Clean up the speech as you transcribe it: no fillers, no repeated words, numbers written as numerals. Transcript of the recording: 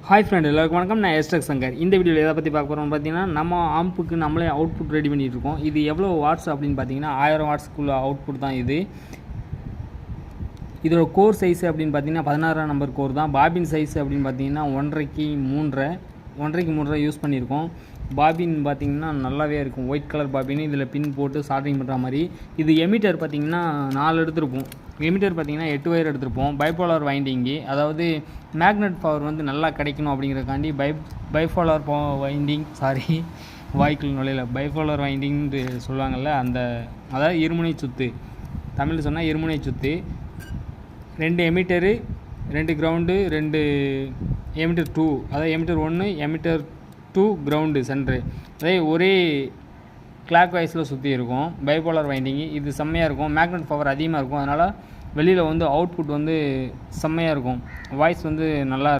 Hi friend, எல்லாருக்கும் வணக்கம். நான் எஸ்டக் சங்கர். இந்த வீடியோவில் எதை பற்றி பார்க்க போகிறோம்னு பார்த்தீங்கன்னா, நம்ம ஆம்புக்கு நம்மளே அவுட்புட் ரெடி பண்ணிகிட்டு இருக்கோம். இது எவ்வளோ வாட்ஸ் அப்படின்னு பார்த்தீங்கன்னா 1000 வாட்ஸ்க்குள்ள அவுட்புட் தான் இது. இதோட கோர் சைஸ் அப்படின்னு பார்த்தீங்கன்னா 16 நம்பர் கோர் தான். பாபின் சைஸ் அப்படின்னு பார்த்தீங்கன்னா 1.5 3 யூஸ் பண்ணியிருக்கோம். பாபின் பார்த்திங்கன்னா நல்லாவே இருக்கும். ஒயிட் கலர் பாபின், இதில் பின் போட்டு சால்ட்ரிங் பண்ணுற மாதிரி. இது எமிட்டர் பார்த்திங்கன்னா 4 எடுத்துருப்போம். எமிட்டர் பார்த்திங்கன்னா 8 ஒயர் எடுத்துருப்போம். பைபோலார் வைண்டிங்கு, அதாவது மேக்னெட் பவர் வந்து நல்லா கிடைக்கணும் அப்படிங்கிறக்காண்டி பைபோலார் வைண்டிங் வாய்க்குள் நுழையில பைபோலார் வைண்டிங்னு சொல்லுவாங்கள்ல, அதாவது இருமுனை சுத்து, தமிழ் சொன்னால் இருமுனை சுத்து. 2 எமிட்டரு, 2 கிரவுண்டு, 2 எமிட்டர் 2, அதாவது எமிட்டர் 1, எமிட்டர் 2 கிரவுண்டு சென்ட்ரு, அதே ஒரே கிளாக் வைஸில் சுற்றி இருக்கும். பைபோலார் வைண்டிங்கு இது செம்மையாக இருக்கும். மேக்னெட் பவர் அதிகமாக இருக்கும். அதனால் வெளியில் வந்து அவுட்புட் வந்து செம்மையாக இருக்கும். வாய்ஸ் வந்து நல்லா